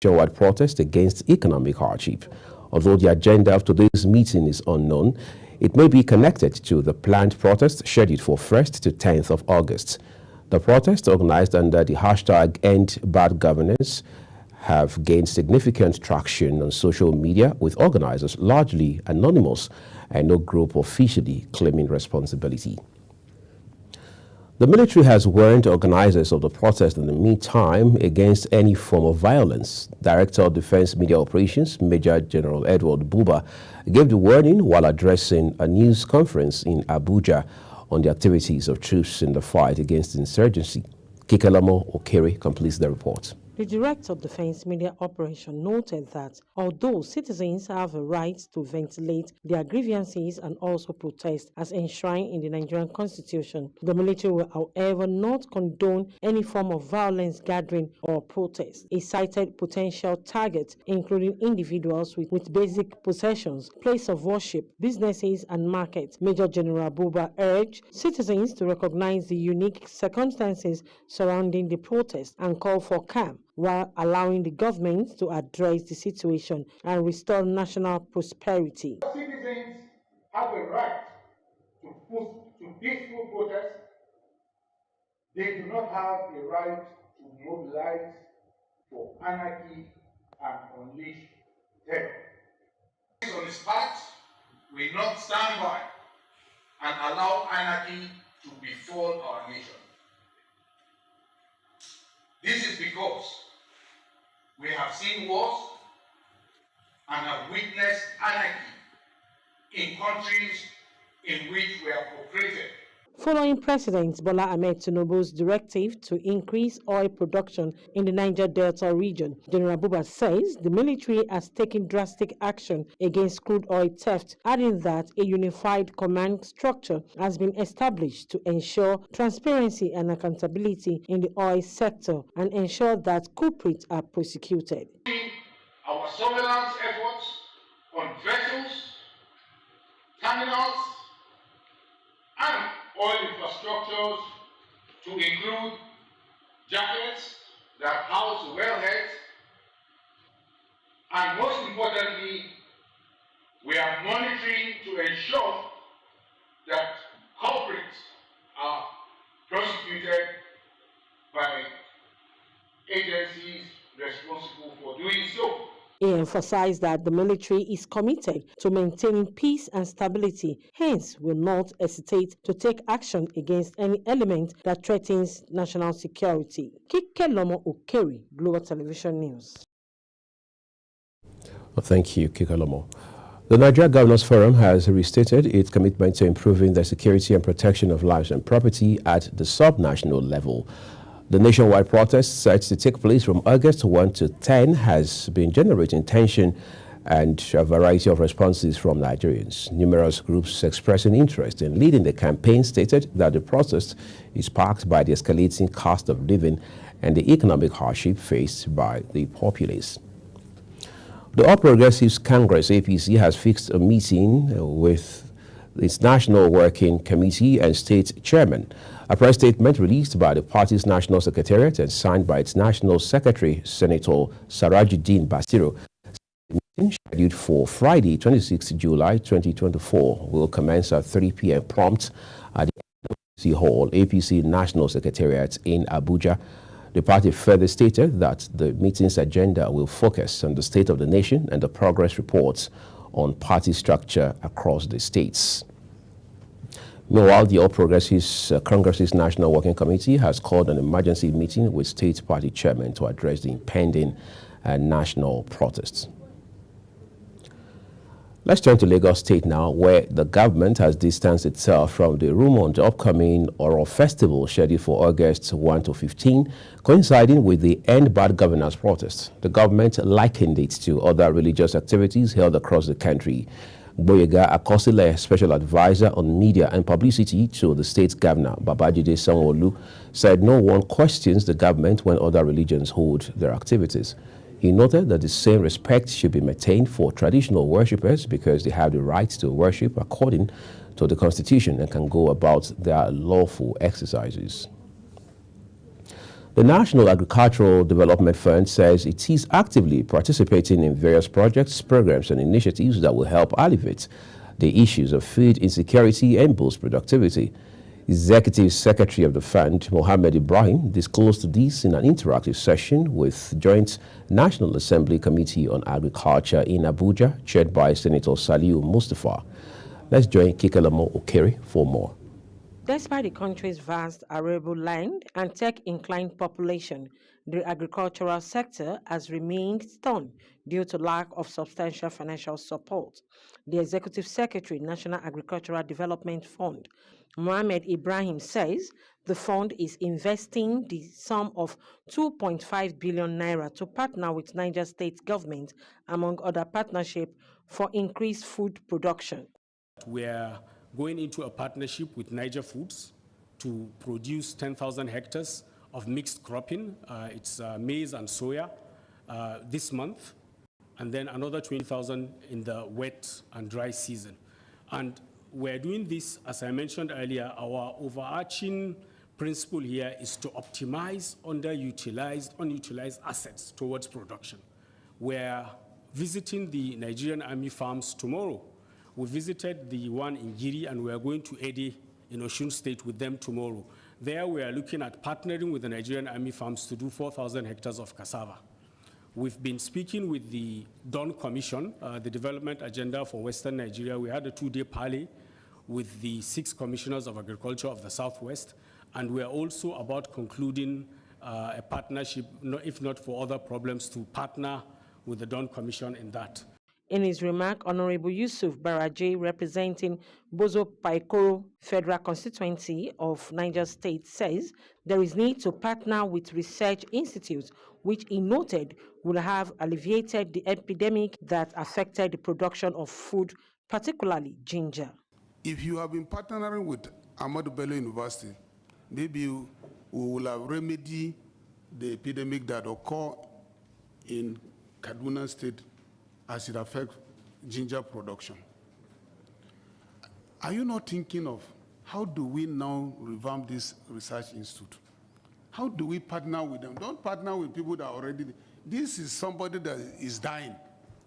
nationwide protest against economic hardship. Although the agenda of today's meeting is unknown, it may be connected to the planned protest scheduled for 1st to 10th of August. The protest, organized under the hashtag End Bad Governance, have gained significant traction on social media, with organizers largely anonymous and no group officially claiming responsibility. The military has warned organizers of the protest in the meantime against any form of violence. Director of Defense Media Operations, Major General Edward Buba, gave the warning while addressing a news conference in Abuja on the activities of troops in the fight against insurgency. Kikelamo Okere completes the report. The Director of Defense Media Operation noted that although citizens have a right to ventilate their grievances and also protest as enshrined in the Nigerian Constitution, the military will, however, not condone any form of violence, gathering, or protest. He cited potential targets, including individuals with basic possessions, place of worship, businesses, and markets. Major General Buba urged citizens to recognize the unique circumstances surrounding the protest and call for calm, while allowing the government to address the situation and restore national prosperity. Citizens have a right to peaceful protest. They do not have a right to mobilize for anarchy and unleash terror. On this part, we will not stand by and allow anarchy to befall our nation. This is because we have seen wars and have witnessed anarchy in countries in which we have cooperated. Following President Bola Ahmed Tinubu's directive to increase oil production in the Niger Delta region, General Buba says the military has taken drastic action against crude oil theft, adding that a unified command structure has been established to ensure transparency and accountability in the oil sector and ensure that culprits are prosecuted. Our surveillance efforts on vessels, terminals, and oil infrastructures, to include jackets that house wellheads, and most importantly, we are monitoring to ensure that culprits are prosecuted by agencies responsible for doing so. He emphasized that the military is committed to maintaining peace and stability, hence will not hesitate to take action against any element that threatens national security. Kikelamo Okere, Global Television News. Well, thank you, Kikelamo. The Nigeria Governors Forum has restated its commitment to improving the security and protection of lives and property at the sub-national level. The nationwide protest set to take place from August 1 to 10 has been generating tension and a variety of responses from Nigerians. Numerous groups expressing interest in leading the campaign stated that the protest is sparked by the escalating cost of living and the economic hardship faced by the populace. The All Progressives Congress, APC, has fixed a meeting with its National Working Committee and State Chairman. A press statement released by the party's National Secretariat and signed by its National Secretary, Senator Sirajuddin Basiru, the meeting scheduled for Friday, 26 July 2024, will commence at 3 p.m. prompt at the APC Hall, APC National Secretariat in Abuja. The party further stated that the meeting's agenda will focus on the state of the nation and the progress reports on party structure across the states. Meanwhile, the All Progressives Congress's National Working Committee has called an emergency meeting with state party chairmen to address the impending national protests. Let's turn to Lagos State now, where the government has distanced itself from the rumored upcoming Oro Festival scheduled for August 1 to 15, coinciding with the End Bad Governance protests. The government likened it to other religious activities held across the country. Boyega Akosile, special advisor on media and publicity to the state governor, Babajide Sanwo-Olu, said no one questions the government when other religions hold their activities. He noted that the same respect should be maintained for traditional worshippers because they have the right to worship according to the Constitution and can go about their lawful exercises. The National Agricultural Development Fund says it is actively participating in various projects, programs, and initiatives that will help alleviate the issues of food insecurity and boost productivity. Executive Secretary of the Fund, Mohammed Ibrahim, disclosed this in an interactive session with Joint National Assembly Committee on Agriculture in Abuja, chaired by Senator Saliu Mustafa. Let's join Kikelamo Okere for more. Despite the country's vast arable land and tech-inclined population, the agricultural sector has remained stunned due to lack of substantial financial support. The Executive Secretary, National Agricultural Development Fund, Mohammed Ibrahim, says the fund is investing the sum of 2.5 billion naira to partner with Niger State government, among other partnerships, for increased food production. We're going into a partnership with Niger Foods to produce 10,000 hectares of mixed cropping. It's maize and soya this month, and then another 20,000 in the wet and dry season. And we're doing this, as I mentioned earlier, our overarching principle here is to optimize underutilized, unutilized assets towards production. We're visiting the Nigerian Army farms tomorrow. We visited the one in Giri, and we are going to Ede in Osun State with them tomorrow. There we are looking at partnering with the Nigerian Army farms to do 4,000 hectares of cassava. We've been speaking with the Dawn Commission, the development agenda for Western Nigeria. We had a 2-day parley with the 6 commissioners of agriculture of the Southwest, and we are also about concluding a partnership, if not for other problems, to partner with the Dawn Commission in that. In his remark, Honorable Yusuf Baraje, representing Bozo Paikoro Federal Constituency of Niger State, says there is need to partner with research institutes, which he noted will have alleviated the epidemic that affected the production of food, particularly ginger. If you have been partnering with Ahmadu Bello University, maybe we will have remedied the epidemic that occurred in Kaduna State as it affects ginger production. Are you not thinking of how do we now revamp this research institute? How do we partner with them? Don't partner with people that are already, this is somebody that is dying.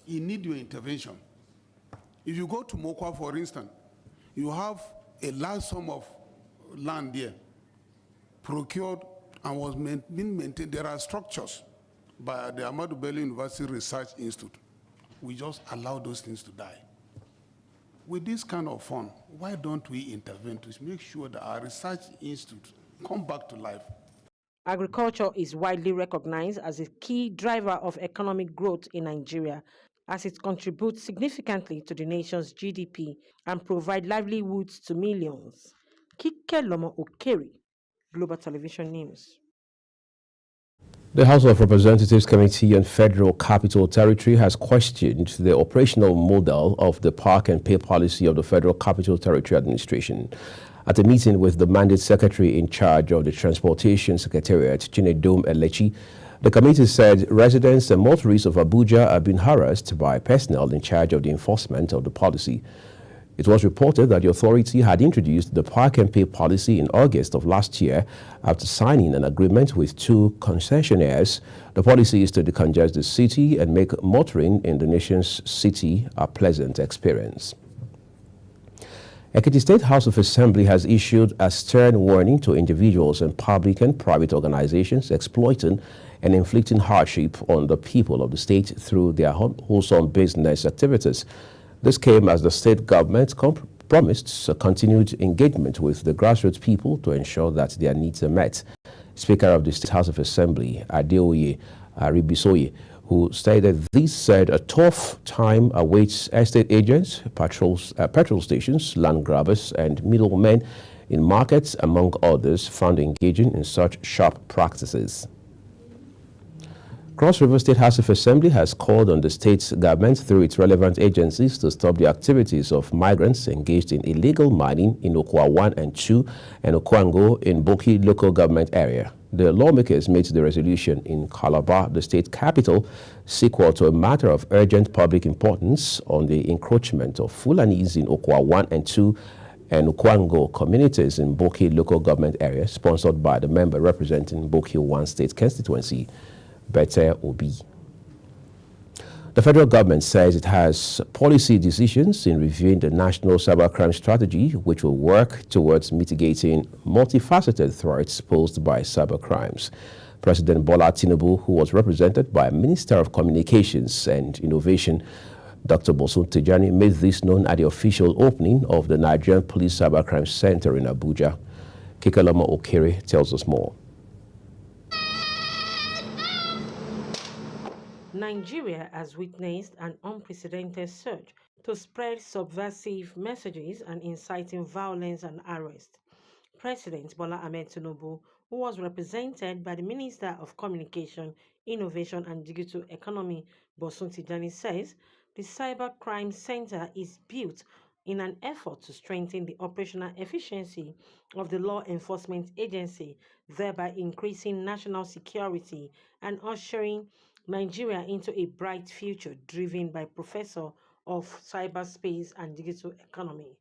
He needs your intervention. If you go to Mokwa, for instance, you have a large sum of land there, procured and was being maintained. There are structures by the Ahmadu Bello University Research Institute. We just allow those things to die. With this kind of fund, why don't we intervene to make sure that our research institutes come back to life? Agriculture is widely recognized as a key driver of economic growth in Nigeria, as it contributes significantly to the nation's GDP and provides livelihoods to millions. Kikelamo Okere, Global Television News. The House of Representatives Committee on Federal Capital Territory has questioned the operational model of the park and pay policy of the Federal Capital Territory Administration. At a meeting with the Mandate Secretary in charge of the Transportation Secretariat, Chinedum Elechi, the committee said residents and motorists of Abuja have been harassed by personnel in charge of the enforcement of the policy. It was reported that the authority had introduced the park and pay policy in August of last year after signing an agreement with 2 concessionaires. The policy is to decongest the city and make motoring in the nation's city a pleasant experience. Ekiti State House of Assembly has issued a stern warning to individuals and public and private organizations exploiting and inflicting hardship on the people of the state through their wholesome business activities. This came as the state government promised a continued engagement with the grassroots people to ensure that their needs are met. Speaker of the State House of Assembly, Adeoye Aribisoye, who stated this said a tough time awaits estate agents, petrol stations, land grabbers, and middlemen in markets, among others, found engaging in such sharp practices. Cross River State House of Assembly has called on the state government through its relevant agencies to stop the activities of migrants engaged in illegal mining in Okwa 1 and 2 and Okwango in Boki local government area. The lawmakers made the resolution in Calabar, the state capital, sequel to a matter of urgent public importance on the encroachment of Fulanis in Okwa 1 and 2 and Ukwango communities in Boki local government area, sponsored by the member representing Boki 1 state constituency, Bete Obi. The federal government says it has policy decisions in reviewing the national cybercrime strategy, which will work towards mitigating multifaceted threats posed by cybercrimes. President Bola Tinubu, who was represented by Minister of Communications and Innovation, Dr. Bosun Tijani, made this known at the official opening of the Nigerian Police Cybercrime Center in Abuja. Kekeloma Okere tells us more. Nigeria has witnessed an unprecedented surge to spread subversive messages and inciting violence and arrest. President Bola Ahmed Tinubu, who was represented by the Minister of Communication, Innovation and Digital Economy, Bosun Tijani, says the Cybercrime Center is built in an effort to strengthen the operational efficiency of the law enforcement agency, thereby increasing national security and ushering Nigeria into a bright future driven by Professor of Cyberspace and Digital Economy.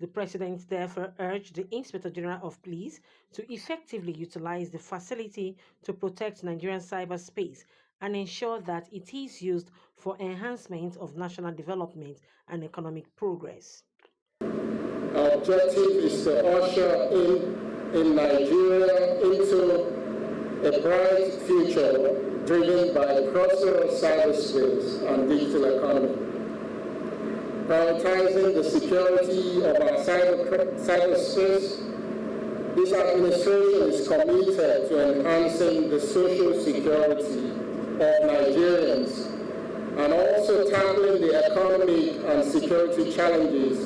The President therefore urged the Inspector General of Police to effectively utilize the facility to protect Nigerian cyberspace and ensure that it is used for enhancement of national development and economic progress. Our objective is to usher in Nigeria into a bright future driven by prosperous cyberspace and digital economy. Prioritizing the security of our cyberspace, this administration is committed to enhancing the social security of Nigerians and also tackling the economic and security challenges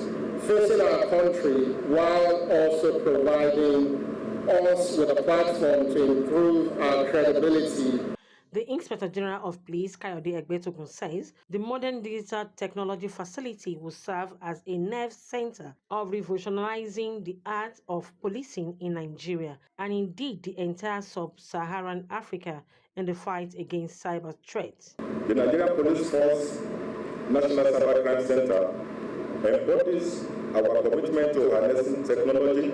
facing our country while also providing us with a platform to improve our credibility. The Inspector General of Police, Kayode Egbetogun, says the modern digital technology facility will serve as a nerve center of revolutionizing the art of policing in Nigeria and indeed the entire sub-Saharan Africa in the fight against cyber threats. The Nigerian Police Force National Cybercrime Center embodies our commitment to harnessing technology,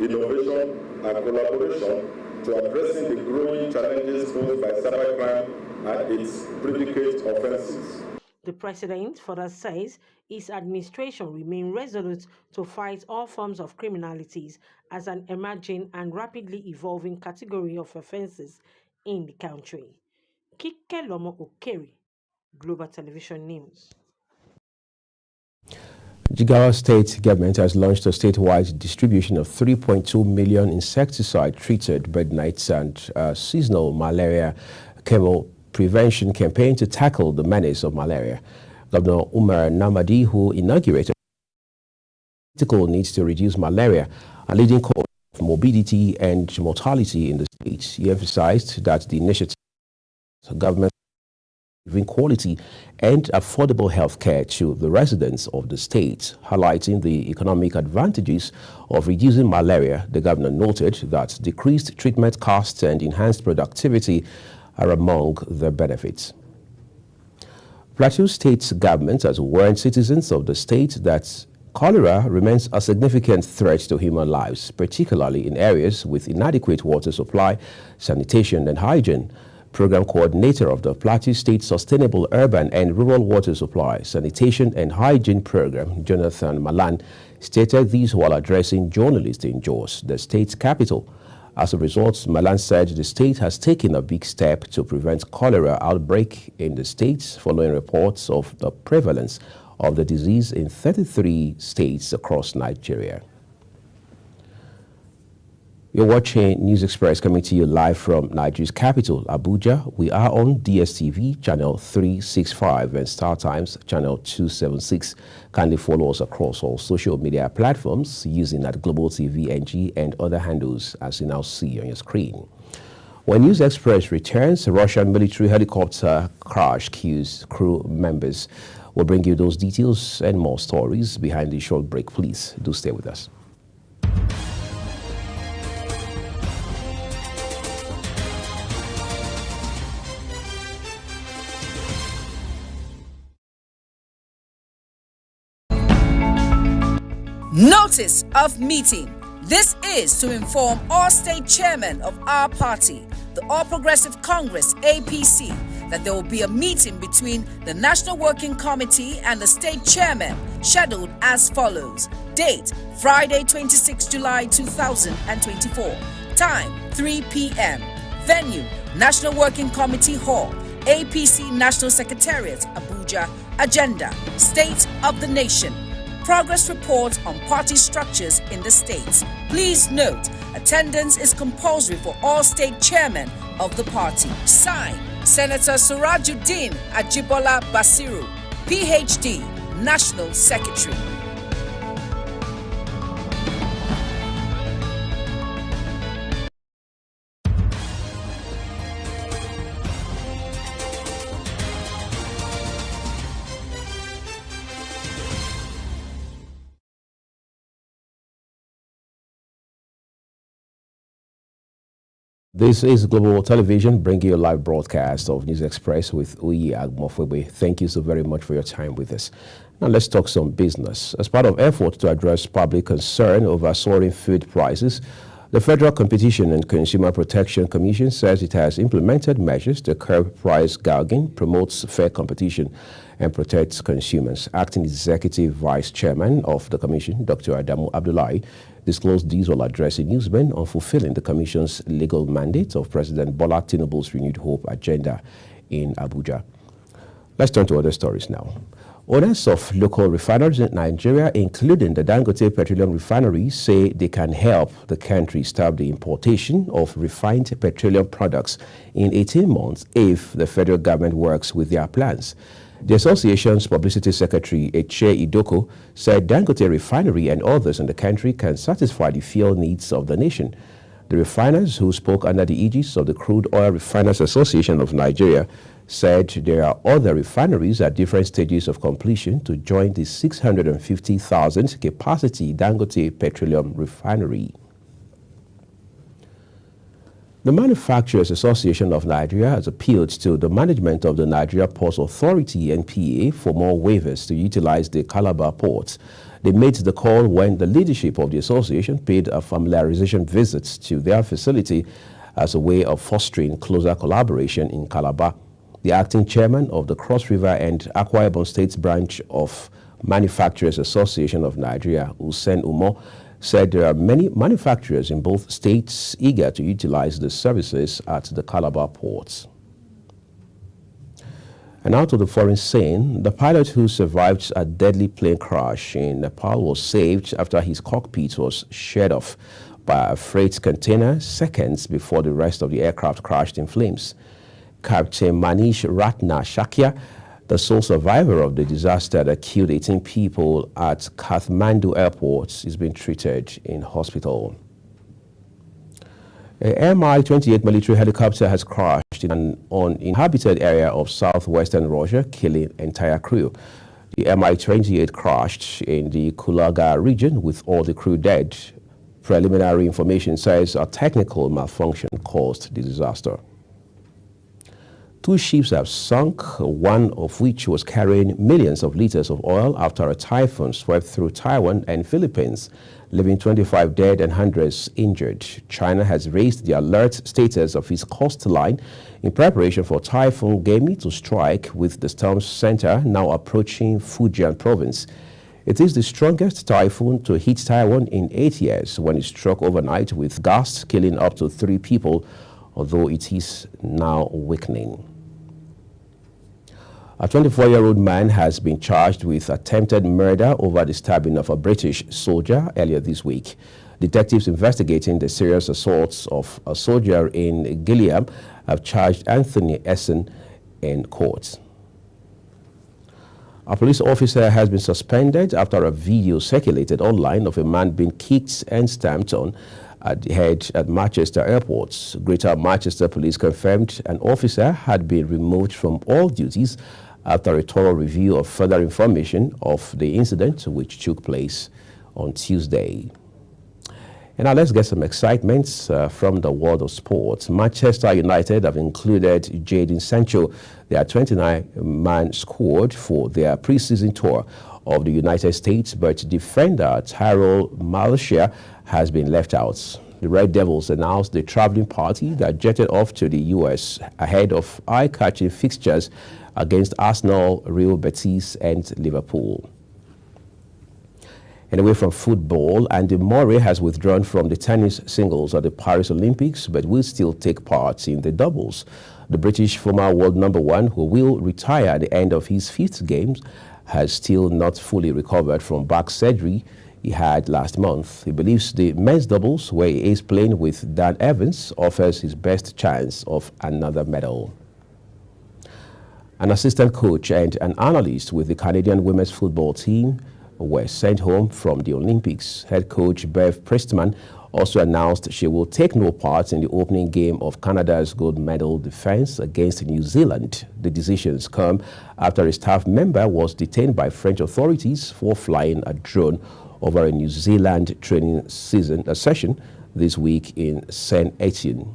innovation, and collaboration to addressing the growing challenges posed by cybercrime and its predicate offenses. The President further says his administration remains resolute to fight all forms of criminalities as an emerging and rapidly evolving category of offenses in the country. Kekeloma Okere, Global Television News. Jigawa State Government has launched a statewide distribution of 3.2 million insecticide-treated bird nets and seasonal malaria chemo prevention campaign to tackle the menace of malaria. Governor Umar Namadi, who inaugurated critical needs to reduce malaria, a leading cause of morbidity and mortality in the state. He emphasized that the initiative government giving quality and affordable health care to the residents of the state, highlighting the economic advantages of reducing malaria. The governor noted that decreased treatment costs and enhanced productivity are among the benefits. Plateau State government has warned citizens of the state that cholera remains a significant threat to human lives, particularly in areas with inadequate water supply, sanitation, and hygiene. Program Coordinator of the Plateau State Sustainable Urban and Rural Water Supply, Sanitation and Hygiene Program, Jonathan Malan, stated these while addressing journalists in Jos, the state's capital. As a result, Malan said the state has taken a big step to prevent cholera outbreak in the state following reports of the prevalence of the disease in 33 states across Nigeria. You're watching News Express coming to you live from Nigeria's capital, Abuja. We are on DSTV channel 365 and Star Times channel 276. Kindly follow us across all social media platforms using Global TV NG and other handles as you now see on your screen. When News Express returns, a Russian military helicopter crash kills crew members. We'll bring you those details and more stories behind the short break. Please do stay with us. Notice of meeting. This is to inform all state chairmen of our party, the All Progressive Congress, APC, that there will be a meeting between the National Working Committee and the state chairman, scheduled as follows. Date, Friday, 26 July 2024. Time, 3 p.m. Venue, National Working Committee Hall, APC National Secretariat, Abuja. Agenda, State of the Nation. Progress report on party structures in the states. Please note, attendance is compulsory for all state chairmen of the party. Signed, Senator Surajuddin Ajibola Basiru, PhD, National Secretary. This is Global Television, bringing you a live broadcast of News Express with Uyi Agmofwebe. Thank you so very much for your time with us. Now let's talk some business. As part of effort to address public concern over soaring food prices, the Federal Competition and Consumer Protection Commission says it has implemented measures to curb price gouging, promotes fair competition, and protects consumers. Acting Executive Vice Chairman of the Commission, Dr. Adamu Abdullahi, disclosed these while addressing newsmen on fulfilling the Commission's legal mandate of President Bola Tinubu's Renewed Hope agenda in Abuja. Let's turn to other stories now. Owners of local refineries in Nigeria, including the Dangote Petroleum Refinery, say they can help the country stop the importation of refined petroleum products in 18 months if the federal government works with their plans. The association's publicity secretary, Eche Idoko, said Dangote Refinery and others in the country can satisfy the fuel needs of the nation. The refiners, who spoke under the aegis of the Crude Oil Refiners Association of Nigeria, said there are other refineries at different stages of completion to join the 650,000 capacity Dangote Petroleum Refinery. The Manufacturers Association of Nigeria has appealed to the management of the Nigeria Ports Authority, NPA, for more waivers to utilize the Calabar port. They made the call when the leadership of the association paid a familiarization visit to their facility as a way of fostering closer collaboration in Calabar. The acting chairman of the Cross River and Akwa Ibom State branch of Manufacturers Association of Nigeria, Hussein Umar, said there are many manufacturers in both states eager to utilize the services at the Calabar ports. And now to the foreign scene. The pilot who survived a deadly plane crash in Nepal was saved after his cockpit was sheared off by a freight container seconds before the rest of the aircraft crashed in flames. Captain Manish Ratna Shakya, the sole survivor of the disaster that killed 18 people at Kathmandu Airport, is being treated in hospital. A Mi-28 military helicopter has crashed in an uninhabited area of southwestern Russia, killing entire crew. The Mi-28 crashed in the Kulaga region with all the crew dead. Preliminary information says a technical malfunction caused the disaster. 2 ships have sunk, one of which was carrying millions of liters of oil after a typhoon swept through Taiwan and Philippines, leaving 25 dead and hundreds injured. China has raised the alert status of its coastline in preparation for Typhoon Gemi to strike, with the storm's center now approaching Fujian province. It is the strongest typhoon to hit Taiwan in 8 years when it struck overnight, with gusts killing up to 3 people, although it is now weakening. A 24-year-old man has been charged with attempted murder over the stabbing of a British soldier earlier this week. Detectives investigating the serious assaults of a soldier in Gillingham have charged Anthony Essen in court. A police officer has been suspended after a video circulated online of a man being kicked and stamped on at the head at Manchester Airport. Greater Manchester Police confirmed an officer had been removed from all duties after a thorough review of further information of the incident, which took place on Tuesday. And now let's get some excitement from the world of sports. Manchester United have included Jadon Sancho, their 29-man squad, for their preseason tour of the United States, but defender Tyrell Malacia has been left out. The Red Devils announced the traveling party that jetted off to the U.S. ahead of eye-catching fixtures against Arsenal, Real Betis, and Liverpool. And away from football, Andy Murray has withdrawn from the tennis singles at the Paris Olympics, but will still take part in the doubles. The British former world #1, who will retire at the end of his 5th Games, has still not fully recovered from back surgery he had last month. He believes the men's doubles, where he is playing with Dan Evans, offers his best chance of another medal. An assistant coach and an analyst with the Canadian women's football team were sent home from the Olympics. Head coach Bev Priestman also announced she will take no part in the opening game of Canada's gold medal defense against New Zealand. The decisions come after a staff member was detained by French authorities for flying a drone over a New Zealand training session this week in Saint Etienne.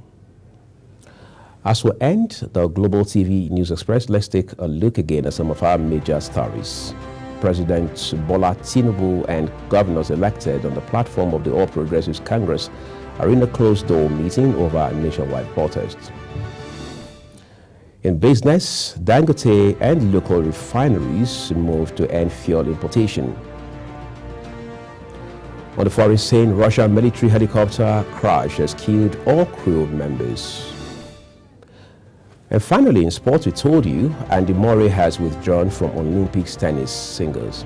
As we end the Global TV News Express, let's take a look again at some of our major stories. President Bola Tinubu and governors elected on the platform of the All Progressives Congress are in a closed-door meeting over a nationwide protest. In business, Dangote and local refineries move to end fuel importation. On the foreign scene, Russian military helicopter crash has killed all crew members. And finally, in sports, we told you Andy Murray has withdrawn from Olympics tennis singles.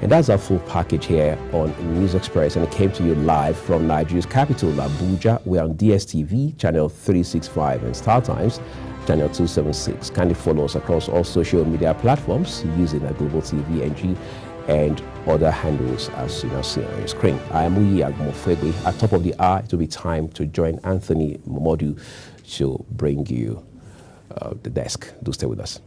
And that's our full package here on News Express, and it came to you live from Nigeria's capital, Abuja. We're on DSTV, channel 365, and StarTimes, channel 276. Kindly follow us across all social media platforms using a Global TV NG and other handles as you now see on your screen. I am Uyi Agmofegwe. At top of the hour, it will be time to join Anthony Momodu to bring you the desk. Do stay with us.